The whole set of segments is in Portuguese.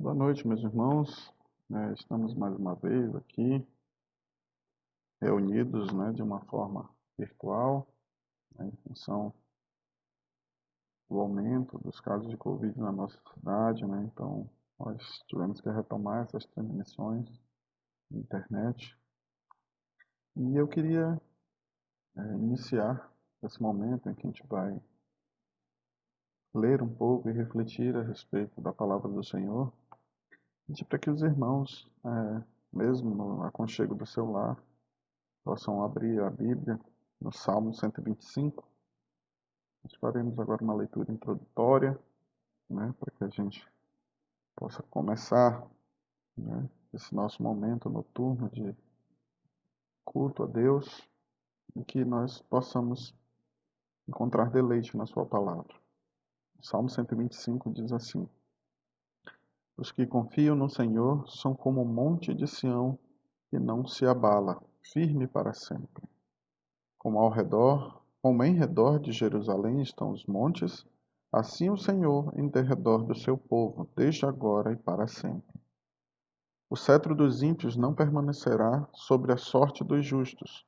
Boa noite, meus irmãos. Estamos mais uma vez aqui, reunidos, de uma forma virtual, em função do aumento dos casos de Covid na nossa cidade, Então, nós tivemos que retomar essas transmissões na internet. E eu queria iniciar esse momento em que a gente vai ler um pouco e refletir a respeito da palavra do Senhor, pedir para que os irmãos, mesmo no aconchego do seu lar, possam abrir a Bíblia no Salmo 125. Nós faremos agora uma leitura introdutória, para que a gente possa começar esse nosso momento noturno de culto a Deus e que nós possamos encontrar deleite na sua palavra. O Salmo 125 diz assim: Os que confiam no Senhor são como o monte de Sião que não se abala, firme para sempre. Como em redor de Jerusalém estão os montes, assim o Senhor em derredor do seu povo, desde agora e para sempre. O cetro dos ímpios não permanecerá sobre a sorte dos justos,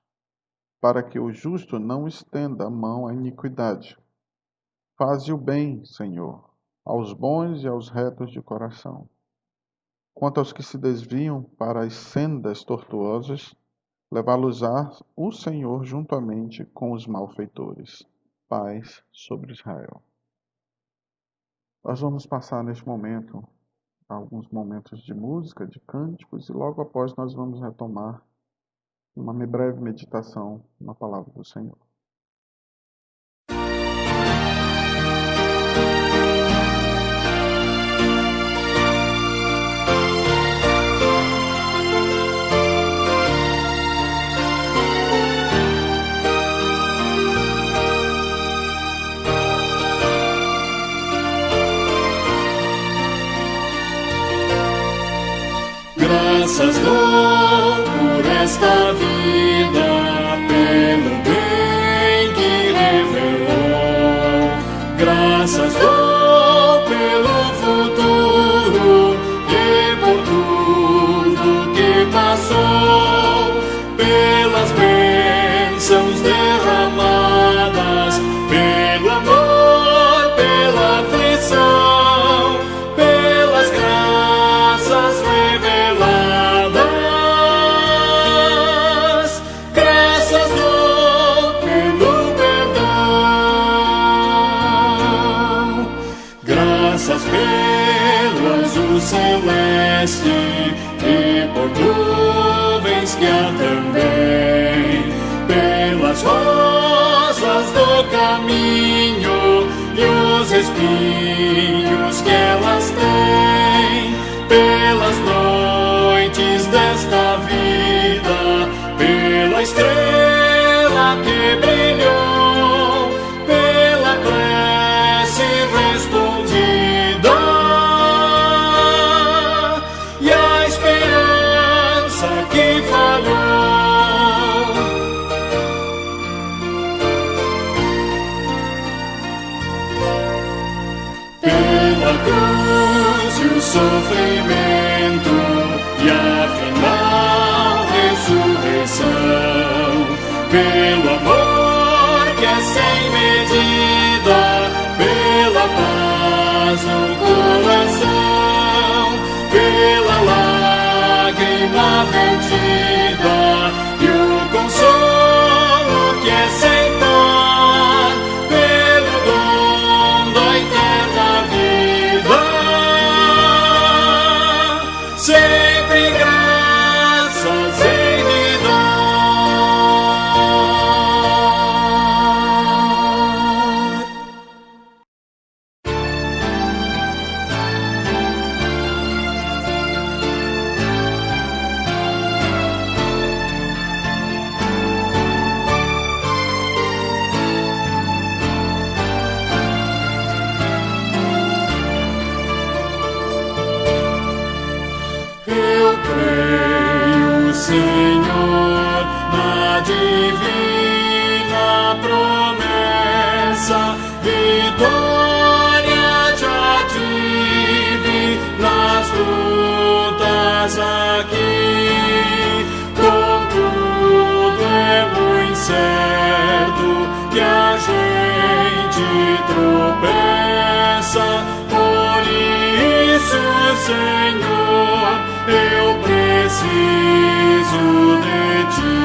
para que o justo não estenda a mão à iniquidade. Faze o bem, Senhor, aos bons e aos retos de coração. Quanto aos que se desviam para as sendas tortuosas, levá-los-á o Senhor juntamente com os malfeitores. Paz sobre Israel. Nós vamos passar neste momento alguns momentos de música, de cânticos, e logo após nós vamos retomar uma breve meditação na palavra do Senhor. Graças dou por esta vida, pelo bem que revelou. Graças dou pelo futuro e por tudo que passou, pelas bênçãos derramadas, pelo amor, pela aflição, pelas graças reveladas. Graças dou pelo perdão, graças pelo azul celeste e por nuvens que há também, pelas rosas do caminho e os espinhos que elas têm, pelas noites desta vida, pela estrela que brilhou, pela prece respondida e a esperança que falhou. Pela cruz e o sofrimento e a final ressurreição, pelo amor que é sem medida, pela paz no coração, pela lágrima vertida e o consolo que é sem par, pelo dom da eterna vida. Sempre graças hei de Eu creio, Senhor, na divina promessa, vitória já tive nas tuas Senhor, eu preciso de ti.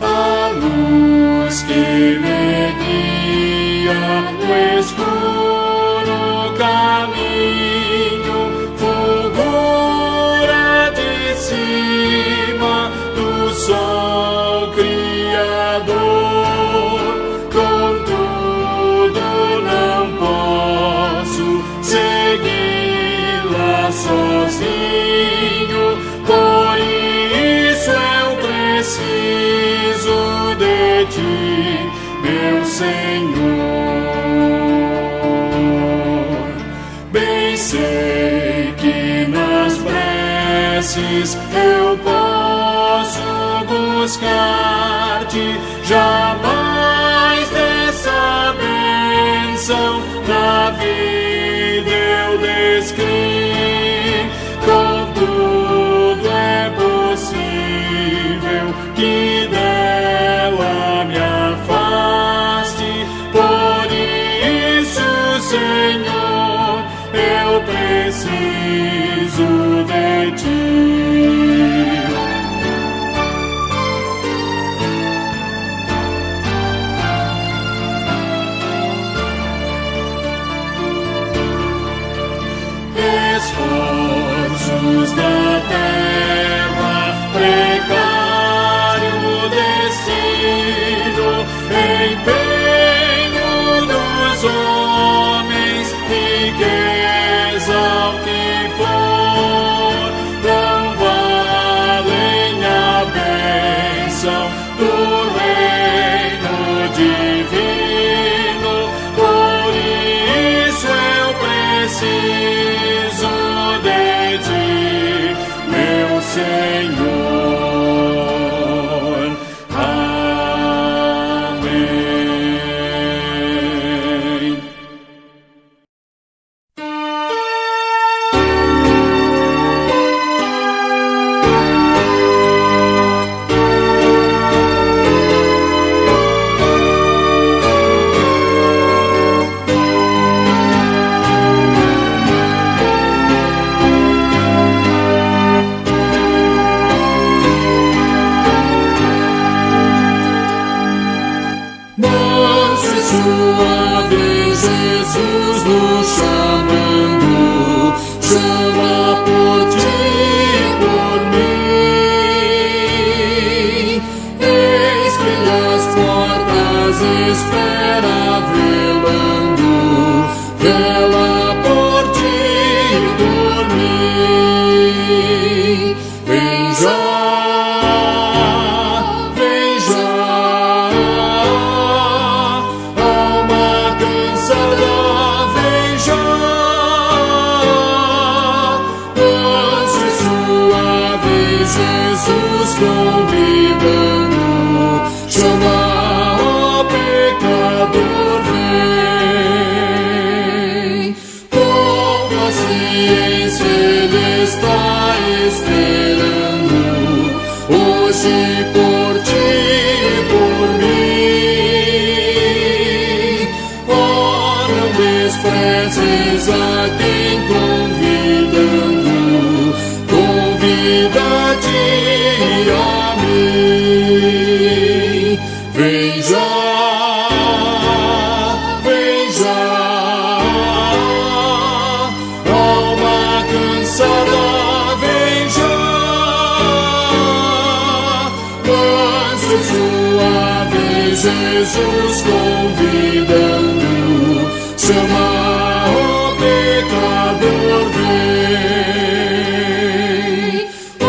A luz que me guia no escuro caminho fulgura de cima do sol criador. Contudo não posso segui-la sozinho, por isso eu preciso de ti, meu Senhor. Bem sei que nas preces eu posso buscar-te, jamais dessa bênção na vida eu descrevi. Contudo é possível que dela me afaste, por isso, Senhor, eu preciso de ti. Esforços da terra, precário destino, empenho dos homens, riqueza o que for, não valem a bênção do reino divino, por isso eu preciso de ti, meu Senhor. Amém. Manso e suave, Jesus nos chamando, chama por ti e por mim. Eis que as portas espera velando, vela por ti e por mim. Vem já, vem já. Jesus convidando, chama o pecador, vem. Com paciência ele está esperando, hoje por ti e por mim. Oh, não desprezes a quem convidando, convida-te a mim. Vem já, vem já. Alma cansada, vem já. Manso e suave, Jesus convidando, chama o pecador, vem. O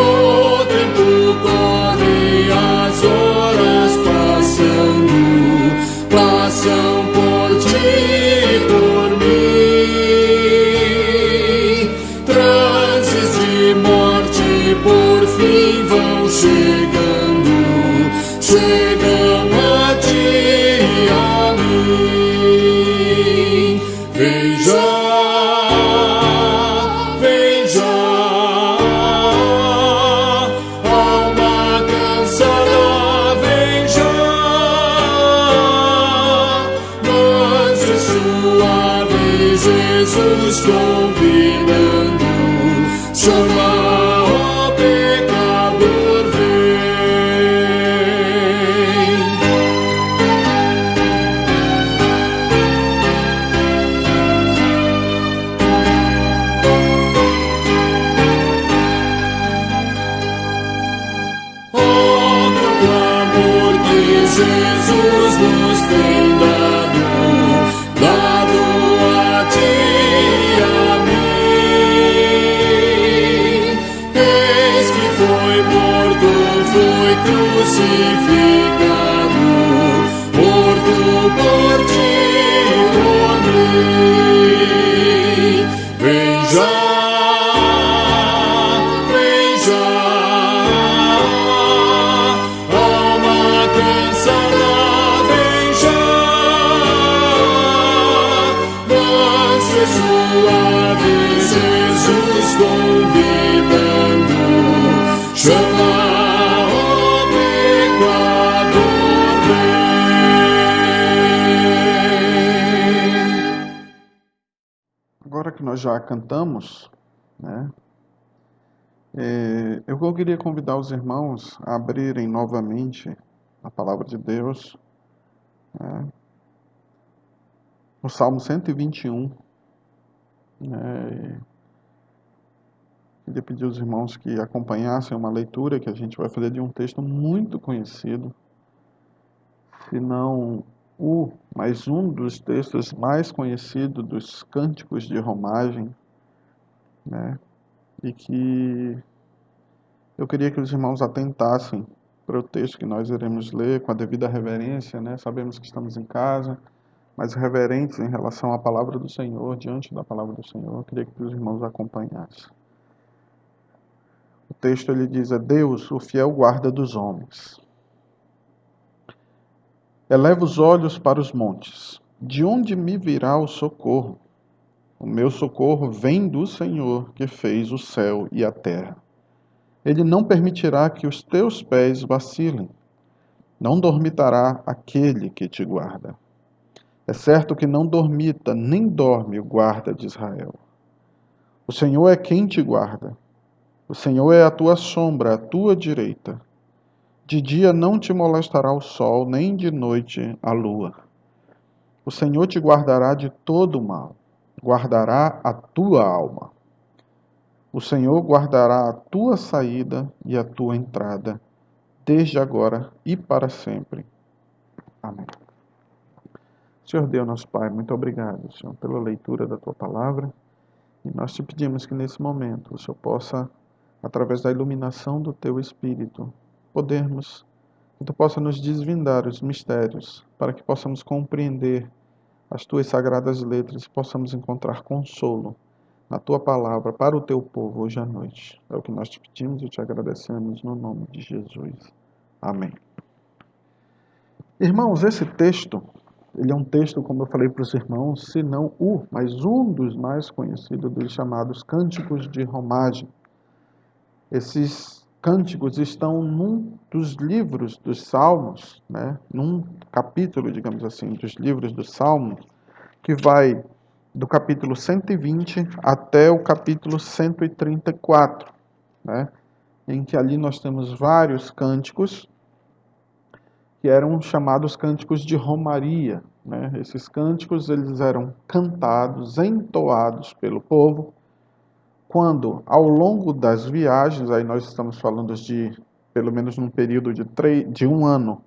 tempo corre, as horas passando, passam por ti e por mim. Transes de morte por fim vão chegando, chegam a ti e a mim. Vem já, vem já. Alma cansada, vem já. Manso e suave, Jesus convidando, chama, ó pecador, vem. Oh, meu clamor que Jesus nos tem dado a ti e a mim. Eis que foi morto, foi crucificado, morto por ti e por mim. Vem já, vem já, alma cansada, vem já, manso e suave, Jesus convidando, chama, ó pecador, vem. Agora que nós já cantamos, né, eu queria convidar os irmãos a abrirem novamente a palavra de Deus, né, no Salmo 121. Queria pedir aos irmãos que acompanhassem uma leitura que a gente vai fazer de um texto muito conhecido, se não mas um dos textos mais conhecidos dos cânticos de romagem, né? E que eu queria que os irmãos atentassem para o texto que nós iremos ler com a devida reverência, né? Sabemos que estamos em casa, mas reverentes em relação à palavra do Senhor, diante da palavra do Senhor. Eu queria que os irmãos acompanhassem. O texto ele diz: é Deus, o fiel guarda dos homens. Eleva os olhos para os montes. De onde me virá o socorro? O meu socorro vem do Senhor, que fez o céu e a terra. Ele não permitirá que os teus pés vacilem. Não dormitará aquele que te guarda. É certo que não dormita, nem dorme o guarda de Israel. O Senhor é quem te guarda. O Senhor é a tua sombra, a tua direita. De dia não te molestará o sol, nem de noite a lua. O Senhor te guardará de todo o mal, guardará a tua alma. O Senhor guardará a tua saída e a tua entrada, desde agora e para sempre. Amém. Senhor Deus, nosso Pai, muito obrigado, Senhor, pela leitura da tua palavra. E nós te pedimos que nesse momento o Senhor possa, através da iluminação do teu Espírito, que tu possa nos desvendar os mistérios, para que possamos compreender as tuas sagradas letras e possamos encontrar consolo na tua palavra para o teu povo hoje à noite. É o que nós te pedimos e te agradecemos no nome de Jesus. Amém. Irmãos, esse texto, ele é um texto, como eu falei para os irmãos, se não mas um dos mais conhecidos dos chamados cânticos de romagem. Esses cânticos estão num dos livros dos Salmos, né? Num capítulo, digamos assim, dos livros dos Salmos, que vai do capítulo 120 até o capítulo 134, né? Em que ali nós temos vários cânticos que eram chamados cânticos de romaria, né? Esses cânticos eles eram cantados, entoados pelo povo, quando, ao longo das viagens, aí nós estamos falando de, pelo menos num período de um ano,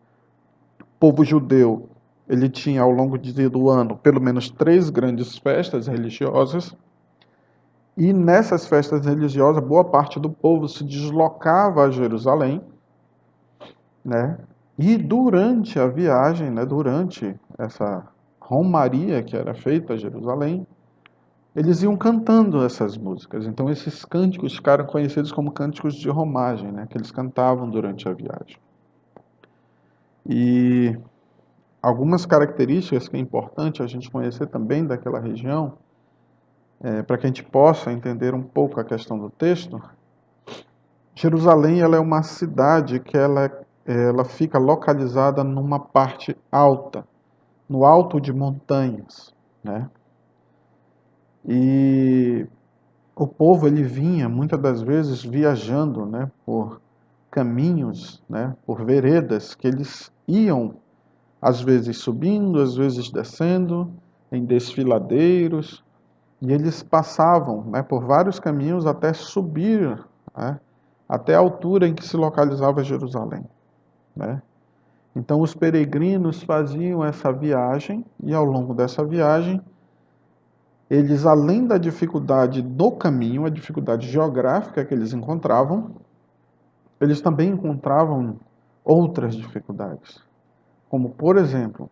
o povo judeu, ele tinha ao longo do ano, pelo menos 3 grandes festas religiosas, e nessas festas religiosas, boa parte do povo se deslocava a Jerusalém, né? E durante a viagem, né, durante essa romaria que era feita a Jerusalém, eles iam cantando essas músicas. Então esses cânticos ficaram conhecidos como cânticos de romagem, né, que eles cantavam durante a viagem. E algumas características que é importante a gente conhecer também daquela região, para que a gente possa entender um pouco a questão do texto. Jerusalém ela é uma cidade que ela fica localizada numa parte alta, no alto de montanhas, né? E o povo ele vinha muitas das vezes viajando, né, por caminhos, né, por veredas que eles iam às vezes subindo, às vezes descendo, em desfiladeiros, e eles passavam, né, por vários caminhos até subir, né, até a altura em que se localizava Jerusalém, né? Então os peregrinos faziam essa viagem e ao longo dessa viagem, eles além da dificuldade do caminho, a dificuldade geográfica que eles encontravam, eles também encontravam outras dificuldades, como por exemplo,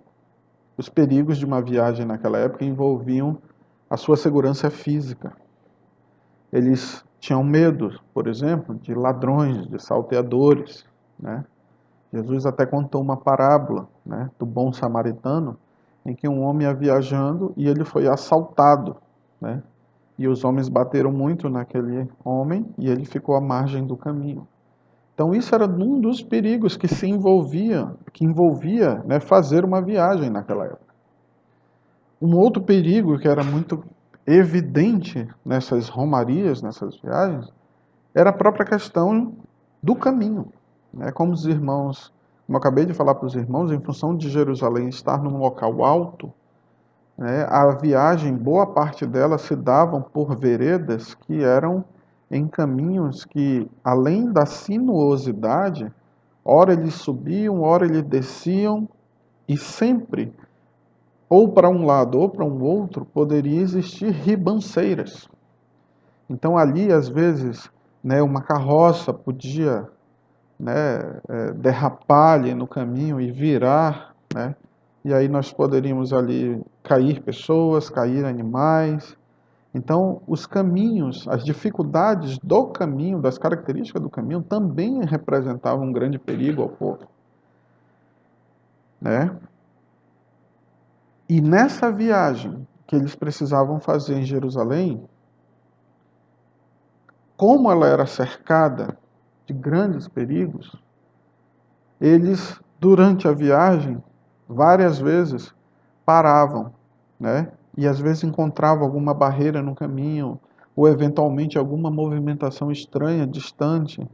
os perigos de uma viagem naquela época envolviam a sua segurança física. Eles tinham medo, por exemplo, de ladrões, de salteadores, né? Jesus até contou uma parábola, né, do bom samaritano, em que um homem ia viajando e ele foi assaltado, né? E os homens bateram muito naquele homem e ele ficou à margem do caminho. Então isso era um dos perigos que envolvia, né, fazer uma viagem naquela época. Um outro perigo que era muito evidente nessas romarias, nessas viagens, era a própria questão do caminho, né? Como eu acabei de falar para os irmãos, em função de Jerusalém estar num local alto, né, a viagem, boa parte dela se davam por veredas que eram em caminhos que, além da sinuosidade, ora eles subiam, ora eles desciam, e sempre, ou para um lado ou para um outro, poderia existir ribanceiras. Então ali, às vezes, né, uma carroça podia, né, derrapar ali no caminho e virar, né? E aí nós poderíamos ali cair pessoas, cair animais. Então, os caminhos, as dificuldades do caminho, das características do caminho, também representavam um grande perigo ao povo, né? E nessa viagem que eles precisavam fazer em Jerusalém, como ela era cercada de grandes perigos, eles, durante a viagem, várias vezes paravam, né? E às vezes encontravam alguma barreira no caminho, ou eventualmente alguma movimentação estranha, distante,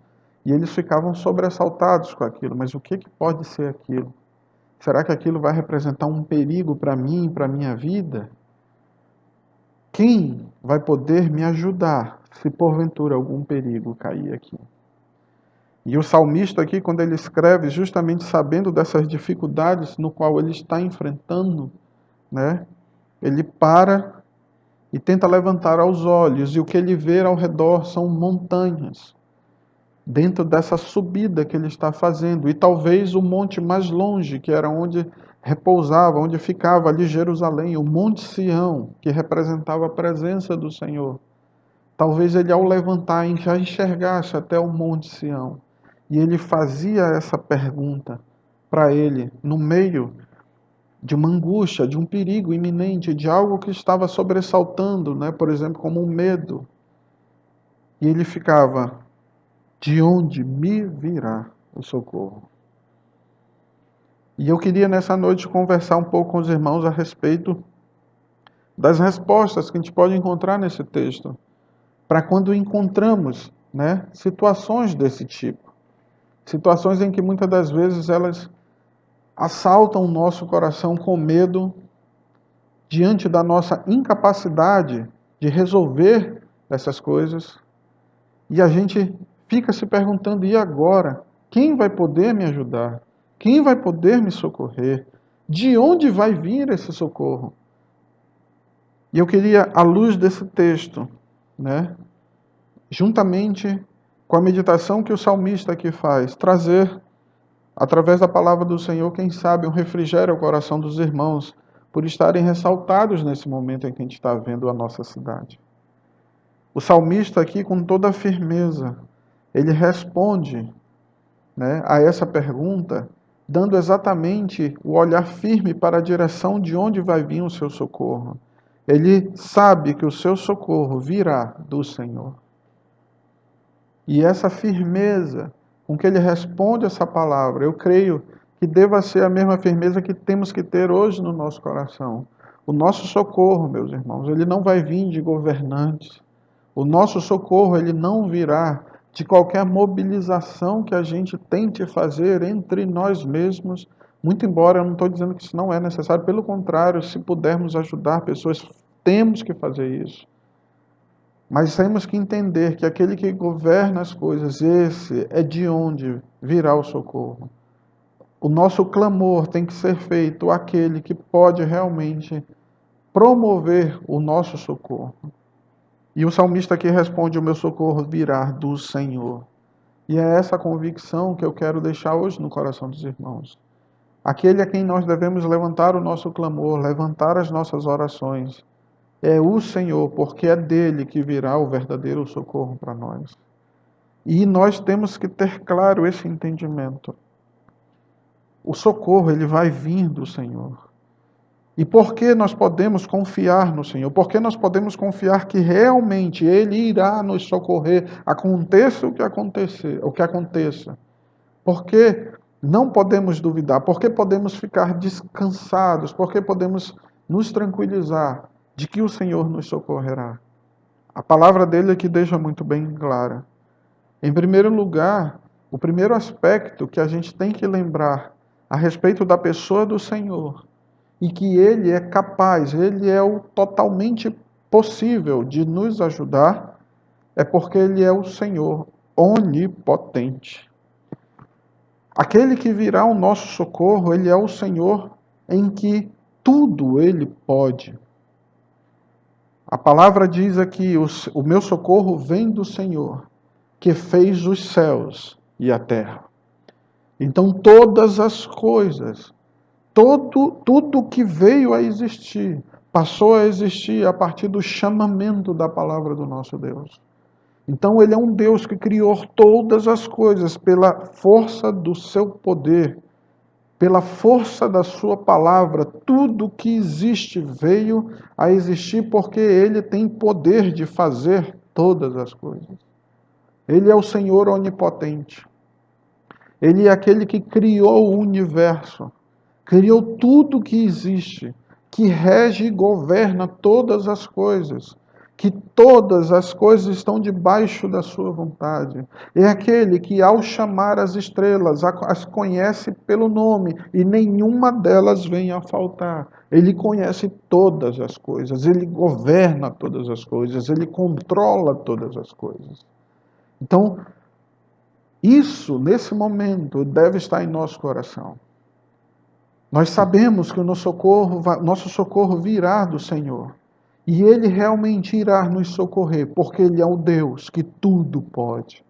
e eles ficavam sobressaltados com aquilo. Mas o que pode ser aquilo? Será que aquilo vai representar um perigo para mim, para a minha vida? Quem vai poder me ajudar se porventura algum perigo cair aqui? E o salmista aqui, quando ele escreve, justamente sabendo dessas dificuldades no qual ele está enfrentando, né? Ele para e tenta levantar aos olhos, e o que ele vê ao redor são montanhas, dentro dessa subida que ele está fazendo, e talvez o monte mais longe, que era onde repousava, onde ficava ali Jerusalém, o Monte Sião, que representava a presença do Senhor. Talvez ele, ao levantar, já enxergasse até o Monte Sião. E ele fazia essa pergunta para ele, no meio de uma angústia, de um perigo iminente, de algo que estava sobressaltando, né? Por exemplo, como um medo. E ele ficava: de onde me virá o socorro? E eu queria nessa noite conversar um pouco com os irmãos a respeito das respostas que a gente pode encontrar nesse texto, para quando encontramos, né, situações desse tipo. Situações em que muitas das vezes elas assaltam o nosso coração com medo diante da nossa incapacidade de resolver essas coisas. E a gente fica se perguntando: e agora? Quem vai poder me ajudar? Quem vai poder me socorrer? De onde vai vir esse socorro? E eu queria, à luz desse texto, né, juntamente com a meditação que o salmista aqui faz, trazer, através da palavra do Senhor, quem sabe, um refrigério ao coração dos irmãos, por estarem ressaltados nesse momento em que a gente está vendo a nossa cidade. O salmista aqui, com toda a firmeza, ele responde, né, a essa pergunta, dando exatamente o olhar firme para a direção de onde vai vir o seu socorro. Ele sabe que o seu socorro virá do Senhor. E essa firmeza com que ele responde essa palavra, eu creio que deva ser a mesma firmeza que temos que ter hoje no nosso coração. O nosso socorro, meus irmãos, ele não vai vir de governantes. O nosso socorro, ele não virá de qualquer mobilização que a gente tente fazer entre nós mesmos. Muito embora eu não estou dizendo que isso não é necessário, pelo contrário, se pudermos ajudar pessoas, temos que fazer isso. Mas temos que entender que aquele que governa as coisas, esse é de onde virá o socorro. O nosso clamor tem que ser feito àquele que pode realmente promover o nosso socorro. E o salmista aqui responde: o meu socorro virá do Senhor. E é essa convicção que eu quero deixar hoje no coração dos irmãos. Aquele a quem nós devemos levantar o nosso clamor, levantar as nossas orações, é o Senhor, porque é dele que virá o verdadeiro socorro para nós. E nós temos que ter claro esse entendimento. O socorro, ele vai vir do Senhor. E por que nós podemos confiar no Senhor? Por que nós podemos confiar que realmente Ele irá nos socorrer, aconteça o que aconteça? Porque não podemos duvidar, porque podemos ficar descansados, porque podemos nos tranquilizar de que o Senhor nos socorrerá. A palavra dele aqui deixa muito bem clara. Em primeiro lugar, o primeiro aspecto que a gente tem que lembrar a respeito da pessoa do Senhor, e que Ele é capaz, Ele é o totalmente possível de nos ajudar, é porque Ele é o Senhor onipotente. Aquele que virá ao nosso socorro, Ele é o Senhor em que tudo Ele pode. A palavra diz aqui: o meu socorro vem do Senhor, que fez os céus e a terra. Então todas as coisas, tudo que veio a existir, passou a existir a partir do chamamento da palavra do nosso Deus. Então ele é um Deus que criou todas as coisas pela força do seu poder, pela força da sua palavra. Tudo que existe veio a existir porque ele tem poder de fazer todas as coisas. Ele é o Senhor onipotente. Ele é aquele que criou o universo. Criou tudo que existe, que rege e governa todas as coisas, que todas as coisas estão debaixo da sua vontade. É aquele que, ao chamar as estrelas, as conhece pelo nome e nenhuma delas vem a faltar. Ele conhece todas as coisas, ele governa todas as coisas, ele controla todas as coisas. Então, isso, nesse momento, deve estar em nosso coração. Nós sabemos que o nosso socorro virá do Senhor. E Ele realmente irá nos socorrer, porque Ele é o Deus que tudo pode.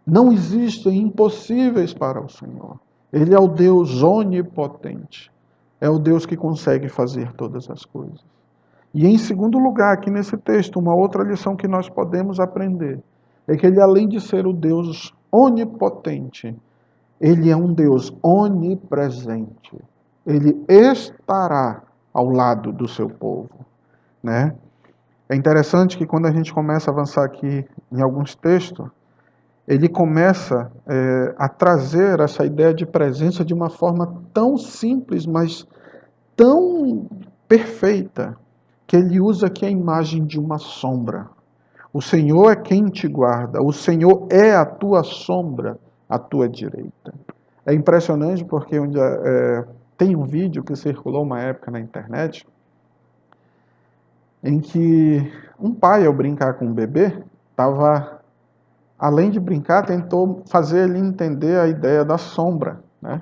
Não existem impossíveis para o Senhor. Ele é o Deus onipotente. É o Deus que consegue fazer todas as coisas. E em segundo lugar, aqui nesse texto, uma outra lição que nós podemos aprender é que Ele, além de ser o Deus onipotente, Ele é um Deus onipresente. Ele estará ao lado do seu povo, né? É interessante que quando a gente começa a avançar aqui em alguns textos, ele começa a trazer essa ideia de presença de uma forma tão simples, mas tão perfeita, que ele usa aqui a imagem de uma sombra. O Senhor é quem te guarda, o Senhor é a tua sombra à tua direita. É impressionante porque tem um vídeo que circulou uma época na internet em que um pai, ao brincar com um bebê, além de brincar, tentou fazer ele entender a ideia da sombra, né?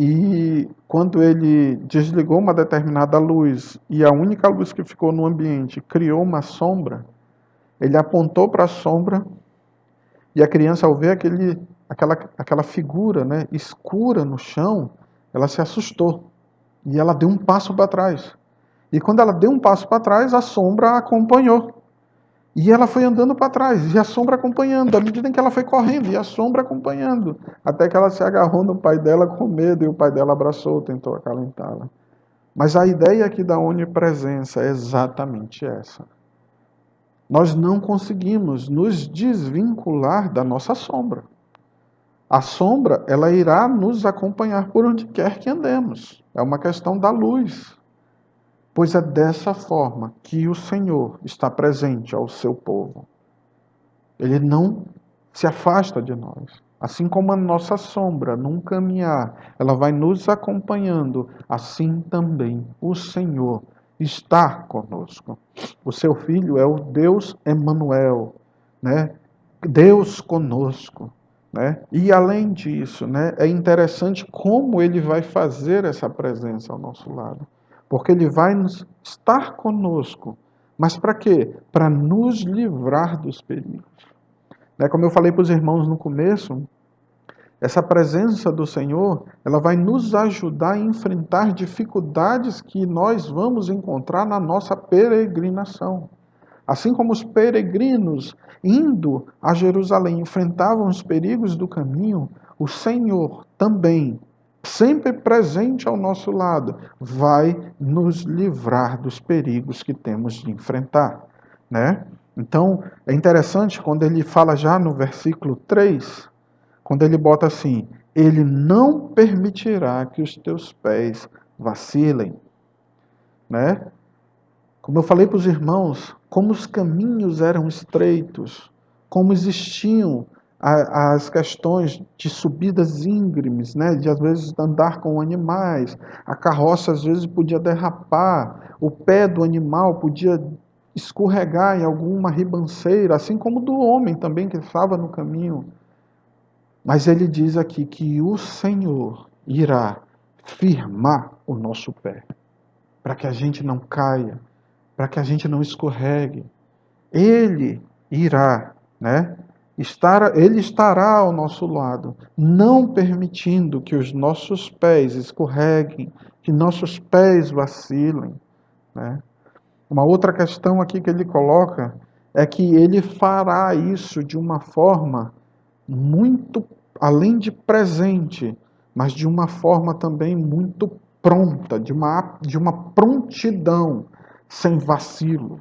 E quando ele desligou uma determinada luz e a única luz que ficou no ambiente criou uma sombra, ele apontou para a sombra e a criança, ao ver aquela figura, né, escura no chão, ela se assustou e ela deu um passo para trás. E quando ela deu um passo para trás, a sombra a acompanhou. E ela foi andando para trás, e a sombra acompanhando, à medida em que ela foi correndo, e a sombra acompanhando, até que ela se agarrou no pai dela com medo, e o pai dela abraçou, tentou acalentá-la. Mas a ideia aqui da onipresença é exatamente essa. Nós não conseguimos nos desvincular da nossa sombra. A sombra, ela irá nos acompanhar por onde quer que andemos. É uma questão da luz. pois é dessa forma que o Senhor está presente ao seu povo. Ele não se afasta de nós. Assim como a nossa sombra num caminhar, ela vai nos acompanhando, assim também o Senhor está conosco. O seu Filho é o Deus Emanuel, né? Deus conosco, né? E além disso, né, é interessante como ele vai fazer essa presença ao nosso lado. Porque ele vai estar conosco. Mas para quê? Para nos livrar dos perigos. Né? Como eu falei para os irmãos no começo, essa presença do Senhor, ela vai nos ajudar a enfrentar dificuldades que nós vamos encontrar na nossa peregrinação. Assim como os peregrinos indo a Jerusalém enfrentavam os perigos do caminho, o Senhor também, sempre presente ao nosso lado, vai nos livrar dos perigos que temos de enfrentar, né? Então, é interessante quando ele fala já no versículo 3, quando ele bota assim: ele não permitirá que os teus pés vacilem, né? Como eu falei para os irmãos, como os caminhos eram estreitos, como existiam as questões de subidas íngremes, né? De às vezes andar com animais, a carroça às vezes podia derrapar, o pé do animal podia escorregar em alguma ribanceira, assim como do homem também que estava no caminho. Mas ele diz aqui que o Senhor irá firmar o nosso pé, para que a gente não caia, para que a gente não escorregue. Ele irá, né? Ele estará ao nosso lado, não permitindo que os nossos pés escorreguem, que nossos pés vacilem, né? Uma outra questão aqui que ele coloca é que ele fará isso de uma forma muito, além de presente, mas de uma forma também muito pronta, de uma prontidão, sem vacilo,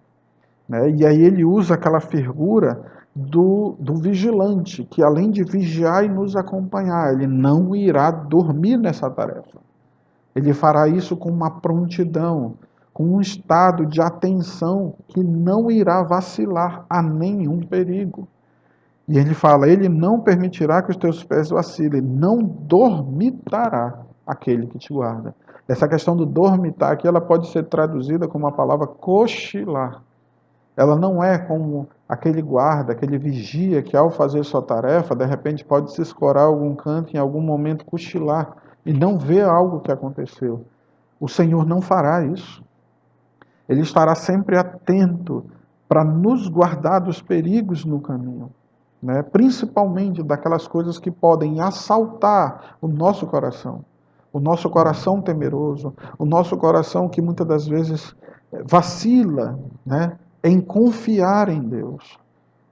né? E aí ele usa aquela figura do vigilante, que além de vigiar e nos acompanhar, ele não irá dormir nessa tarefa. Ele fará isso com uma prontidão, com um estado de atenção que não irá vacilar a nenhum perigo. E ele fala: ele não permitirá que os teus pés vacilem, não dormitará aquele que te guarda. Essa questão do dormitar aqui, ela pode ser traduzida como a palavra cochilar. Ela não é como aquele guarda, aquele vigia que ao fazer sua tarefa, de repente pode se escorar em algum canto, em algum momento cochilar e não ver algo que aconteceu. O Senhor não fará isso. Ele estará sempre atento para nos guardar dos perigos no caminho, né? Principalmente daquelas coisas que podem assaltar o nosso coração temeroso, o nosso coração que muitas das vezes vacila, né, em confiar em Deus.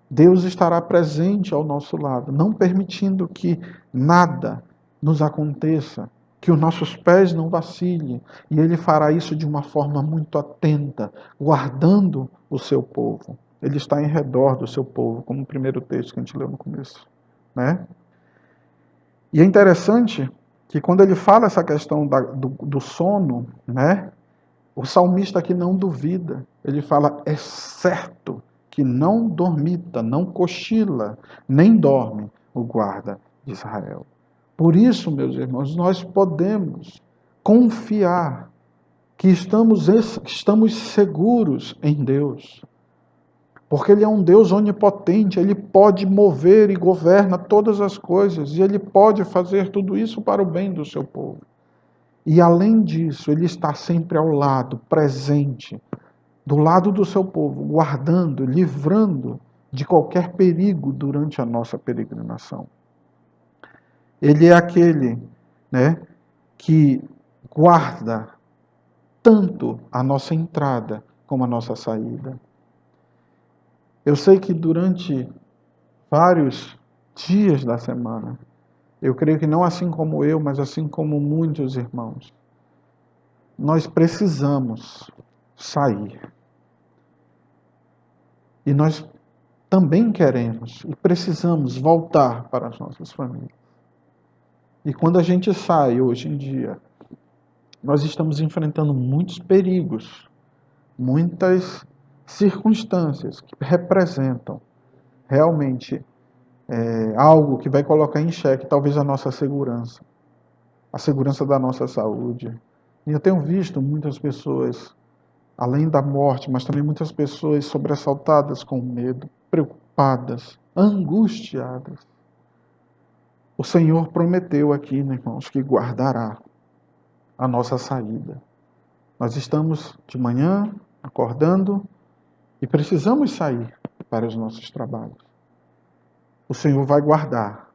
Deus estará presente ao nosso lado, não permitindo que nada nos aconteça, que os nossos pés não vacilem, e Ele fará isso de uma forma muito atenta, guardando o seu povo. Ele está em redor do seu povo, como o primeiro texto que a gente leu no começo, né? E é interessante que quando ele fala essa questão do sono, né? O salmista aqui não duvida. Ele fala: é certo que não dormita, não cochila, nem dorme o guarda de Israel. Por isso, meus irmãos, nós podemos confiar que estamos seguros em Deus. Porque Ele é um Deus onipotente, Ele pode mover e governa todas as coisas, e Ele pode fazer tudo isso para o bem do seu povo. E além disso, Ele está sempre ao lado, presente, do lado do seu povo, guardando, livrando de qualquer perigo durante a nossa peregrinação. Ele é aquele, né, que guarda tanto a nossa entrada como a nossa saída. Eu sei que durante vários dias da semana, eu creio que não assim como eu, mas assim como muitos irmãos, nós precisamos sair. E nós também queremos e precisamos voltar para as nossas famílias. E quando a gente sai hoje em dia, nós estamos enfrentando muitos perigos muitas circunstâncias que representam realmente algo que vai colocar em xeque talvez a nossa segurança, a segurança da nossa saúde. E eu tenho visto muitas pessoas, além da morte, mas também muitas pessoas sobressaltadas com medo, preocupadas, angustiadas. O Senhor prometeu aqui, né, irmãos, que guardará a nossa saída. Nós estamos de manhã acordando e precisamos sair para os nossos trabalhos. O Senhor vai guardar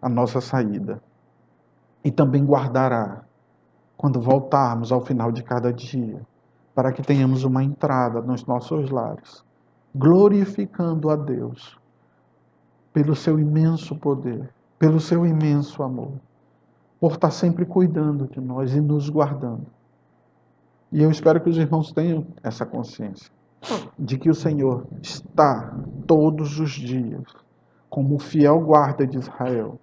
a nossa saída e também guardará quando voltarmos ao final de cada dia, para que tenhamos uma entrada nos nossos lares, glorificando a Deus pelo seu imenso poder, pelo seu imenso amor, por estar sempre cuidando de nós e nos guardando. E eu espero que os irmãos tenham essa consciência de que o Senhor está todos os dias como o fiel guarda de Israel,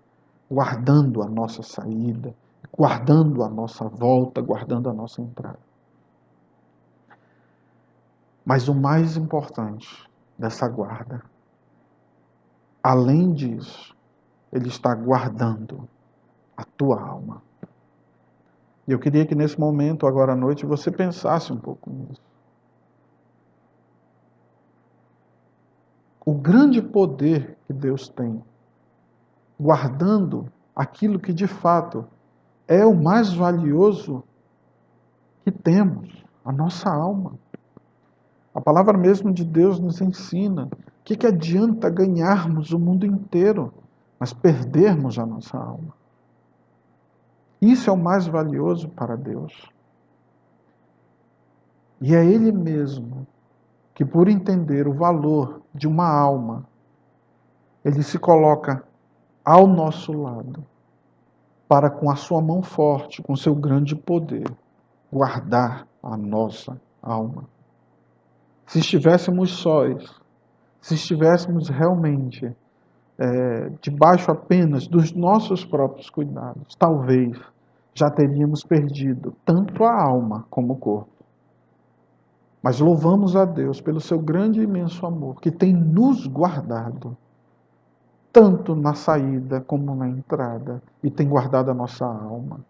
guardando a nossa saída, guardando a nossa volta, guardando a nossa entrada. Mas o mais importante dessa guarda, além disso, Ele está guardando a tua alma. E eu queria que nesse momento, agora à noite, você pensasse um pouco nisso. O grande poder que Deus tem, guardando aquilo que de fato é o mais valioso que temos, a nossa alma. A palavra mesmo de Deus nos ensina o que adianta ganharmos o mundo inteiro, mas perdermos a nossa alma. Isso é o mais valioso para Deus. E é Ele mesmo que, por entender o valor de uma alma, Ele se coloca ao nosso lado para, com a sua mão forte, com seu grande poder, guardar a nossa alma. Se estivéssemos sós, se estivéssemos realmente debaixo apenas dos nossos próprios cuidados, talvez já teríamos perdido tanto a alma como o corpo. Mas louvamos a Deus pelo seu grande e imenso amor, que tem nos guardado, tanto na saída como na entrada, e tem guardado a nossa alma.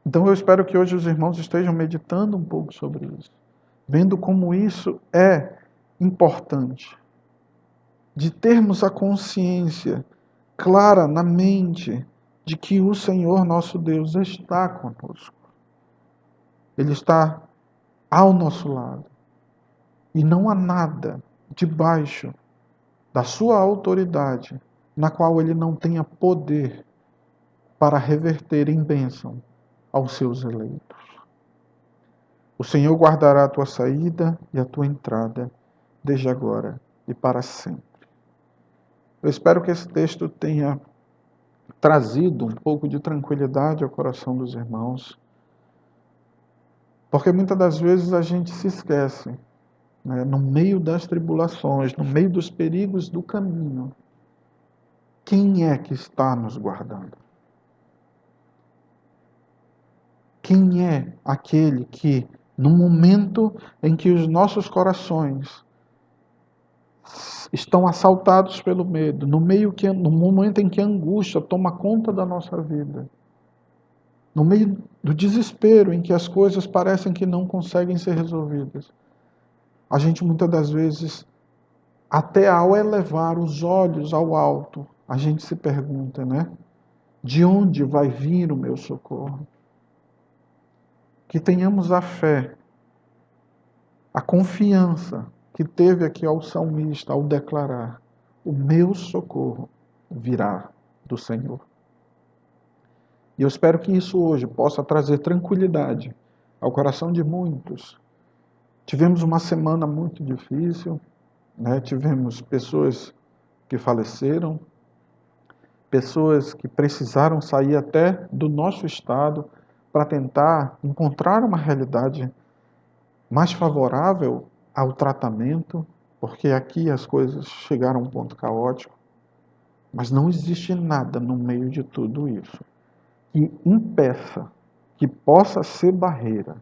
Então eu espero que hoje os irmãos estejam meditando um pouco sobre isso, vendo como isso é importante, de termos a consciência clara na mente de que o Senhor nosso Deus está conosco. Ele está ao nosso lado. E não há nada debaixo da sua autoridade na qual ele não tenha poder para reverter em bênção aos seus eleitos. O Senhor guardará a tua saída e a tua entrada, desde agora e para sempre. Eu espero que esse texto tenha trazido um pouco de tranquilidade ao coração dos irmãos, porque muitas das vezes a gente se esquece, né, no meio das tribulações, no meio dos perigos do caminho, quem é que está nos guardando? Quem é aquele que, no momento em que os nossos corações estão assaltados pelo medo, no momento em que a angústia toma conta da nossa vida, no meio do desespero em que as coisas parecem que não conseguem ser resolvidas, a gente muitas das vezes, até ao elevar os olhos ao alto, a gente se pergunta, né? De onde vai vir o meu socorro? Que tenhamos a fé, a confiança que teve aqui ao salmista ao declarar: o meu socorro virá do Senhor. E eu espero que isso hoje possa trazer tranquilidade ao coração de muitos. Tivemos uma semana muito difícil, né? Tivemos pessoas que faleceram, pessoas que precisaram sair até do nosso estado para tentar encontrar uma realidade mais favorável ao tratamento, porque aqui as coisas chegaram a um ponto caótico. Mas não existe nada no meio de tudo isso que impeça, que possa ser barreira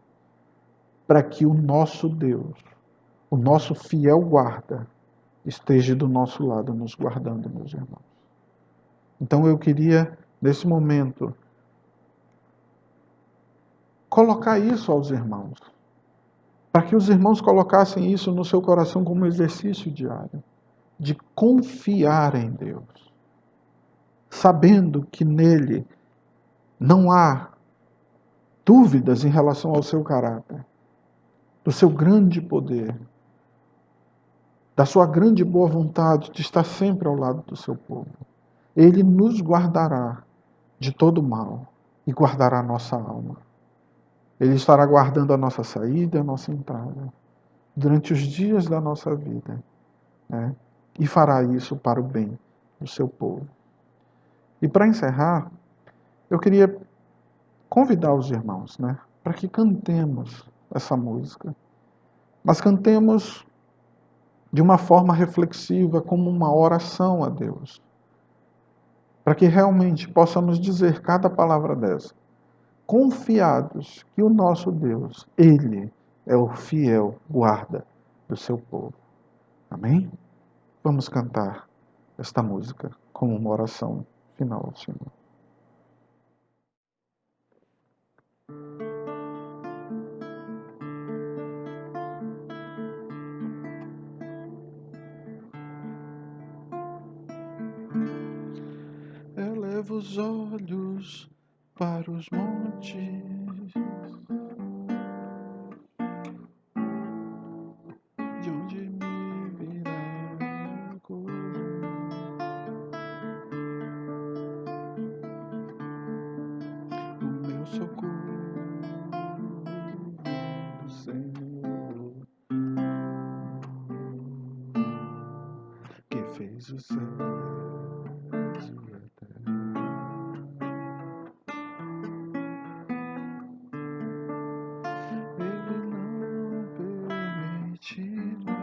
para que o nosso Deus, o nosso fiel guarda, esteja do nosso lado nos guardando, meus irmãos. Então eu queria, nesse momento, colocar isso aos irmãos, para que os irmãos colocassem isso no seu coração como exercício diário, de confiar em Deus, sabendo que nele não há dúvidas em relação ao seu caráter, do seu grande poder, da sua grande boa vontade de estar sempre ao lado do seu povo. Ele nos guardará de todo mal e guardará a nossa alma. Ele estará guardando a nossa saída e a nossa entrada durante os dias da nossa vida, né? E fará isso para o bem do seu povo. E para encerrar, eu queria convidar os irmãos, né, para que cantemos essa música. Mas cantemos de uma forma reflexiva, como uma oração a Deus. Para que realmente possamos dizer cada palavra dessa, confiados que o nosso Deus, Ele é o fiel guarda do seu povo. Amém? Vamos cantar esta música como uma oração final ao Senhor. Eleva os olhos para os montes, de onde me virá o meu socorro do Senhor, que fez o céu e a terra. Ele não permitirá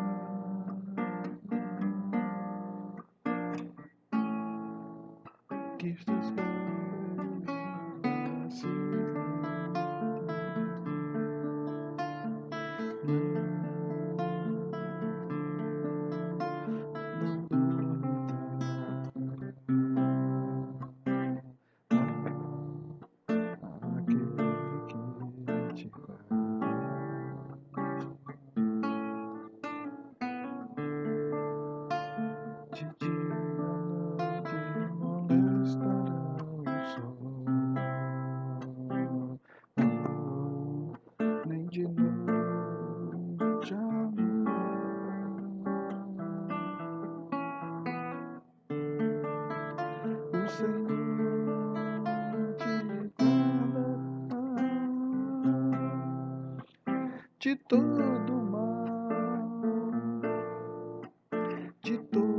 que os teus pés vacilem. Não duvidará aquele que te guarda. De dia não te molestará o sol, nem de noite a lua. O Senhor te guardará de todo mal, de todo mal.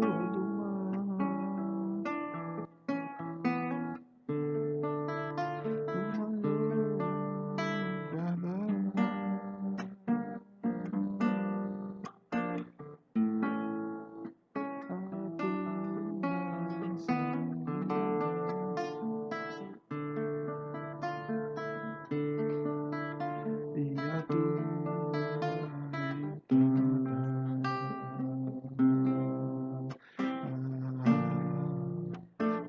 O Senhor guardará a tua e a tua entrada,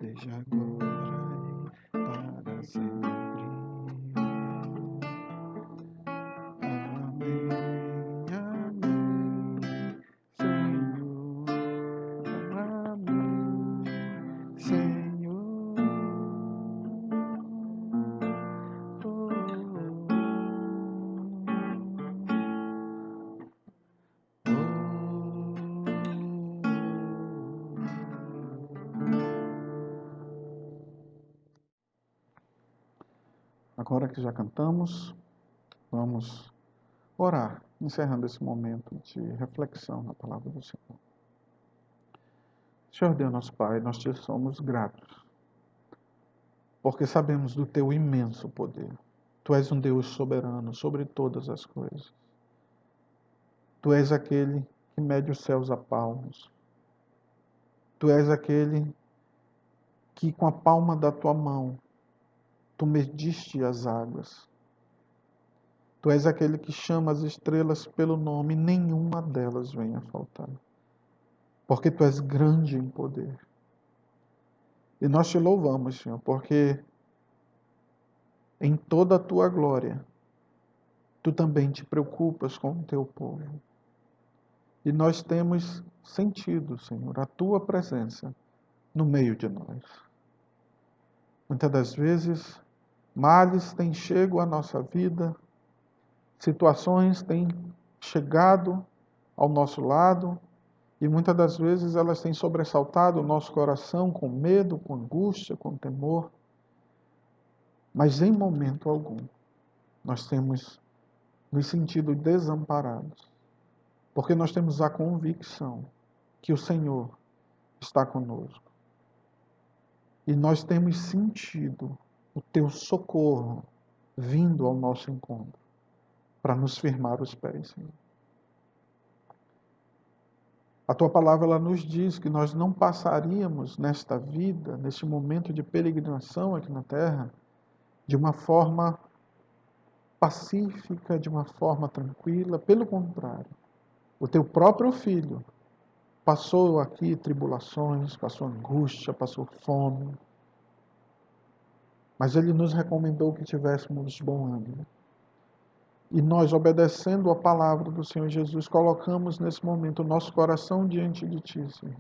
desde agora e para sempre. Amém, amém, Senhor, amém, Senhor. Agora que já cantamos, vamos orar, encerrando esse momento de reflexão na palavra do Senhor. Senhor Deus, nosso Pai, nós te somos gratos, porque sabemos do teu imenso poder. Tu és um Deus soberano sobre todas as coisas. Tu és aquele que mede os céus a palmos. Tu és aquele que com a palma da tua mão, tu mediste as águas. Tu és aquele que chama as estrelas pelo nome, nenhuma delas venha faltar. Porque Tu és grande em poder. E nós Te louvamos, Senhor, porque em toda a Tua glória, Tu também Te preocupas com o Teu povo. E nós temos sentido, Senhor, a Tua presença no meio de nós. Muitas das vezes, males têm chego à nossa vida, situações têm chegado ao nosso lado, e muitas das vezes elas têm sobressaltado o nosso coração com medo, com angústia, com temor. Mas em momento algum, nós temos nos sentido desamparados, porque nós temos a convicção que o Senhor está conosco. E nós temos sentido o Teu socorro vindo ao nosso encontro, para nos firmar os pés, Senhor. A Tua palavra ela nos diz que nós não passaríamos nesta vida, neste momento de peregrinação aqui na terra, de uma forma pacífica, de uma forma tranquila. Pelo contrário, o Teu próprio Filho passou aqui tribulações, passou angústia, passou fome, mas Ele nos recomendou que tivéssemos bom ânimo. E nós, obedecendo a palavra do Senhor Jesus, colocamos nesse momento o nosso coração diante de Ti, Senhor,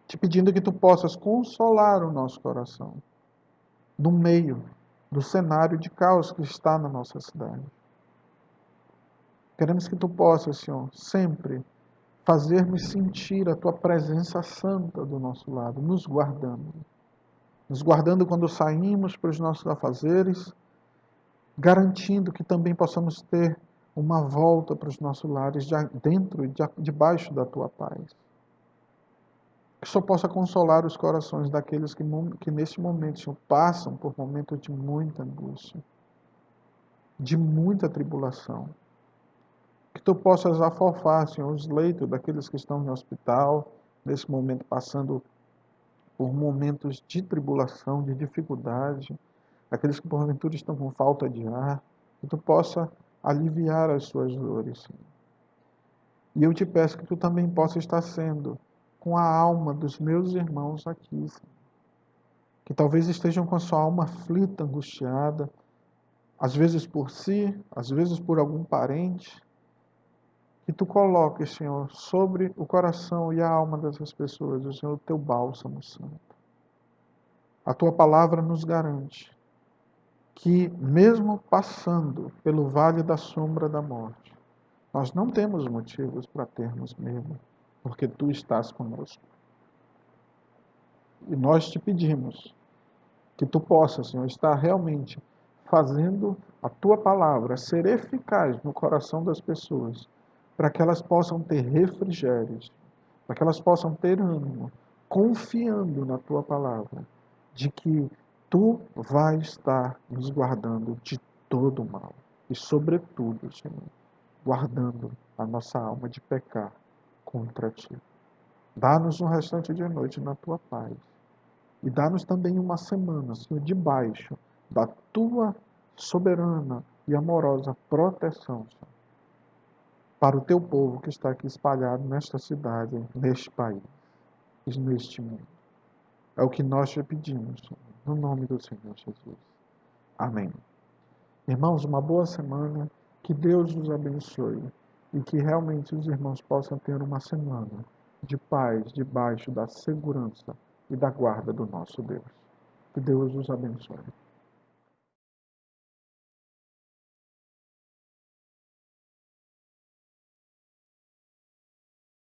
te pedindo que Tu possas consolar o nosso coração no meio do cenário de caos que está na nossa cidade. Queremos que Tu possas, Senhor, sempre fazer-nos sentir a Tua presença santa do nosso lado, nos guardando quando saímos para os nossos afazeres, garantindo que também possamos ter uma volta para os nossos lares, já dentro e debaixo da Tua paz. Que só possa consolar os corações daqueles que neste momento, Senhor, passam por momentos de muita angústia, de muita tribulação. Que Tu possas afofar, Senhor, os leitos daqueles que estão no hospital, nesse momento passando por momentos de tribulação, de dificuldade, aqueles que porventura estão com falta de ar, que Tu possa aliviar as suas dores, Senhor. E eu Te peço que Tu também possa estar sendo com a alma dos meus irmãos aqui, Senhor, que talvez estejam com a sua alma aflita, angustiada, às vezes por si, às vezes por algum parente, que Tu coloques, Senhor, sobre o coração e a alma dessas pessoas, o Senhor, o Teu bálsamo santo. A Tua palavra nos garante que, mesmo passando pelo vale da sombra da morte, nós não temos motivos para termos medo, porque Tu estás conosco. E nós Te pedimos que Tu possas, Senhor, estar realmente fazendo a Tua palavra ser eficaz no coração das pessoas, para que elas possam ter refrigérios, para que elas possam ter ânimo, confiando na Tua palavra, de que Tu vais estar nos guardando de todo mal. E, sobretudo, Senhor, guardando a nossa alma de pecar contra Ti. Dá-nos um restante de noite na Tua paz. E dá-nos também uma semana, Senhor, debaixo da Tua soberana e amorosa proteção, Senhor, para o Teu povo que está aqui espalhado nesta cidade, neste país e neste mundo. É o que nós Te pedimos, Senhor, no nome do Senhor Jesus. Amém. Irmãos, uma boa semana, que Deus os abençoe e que realmente os irmãos possam ter uma semana de paz debaixo da segurança e da guarda do nosso Deus. Que Deus os abençoe.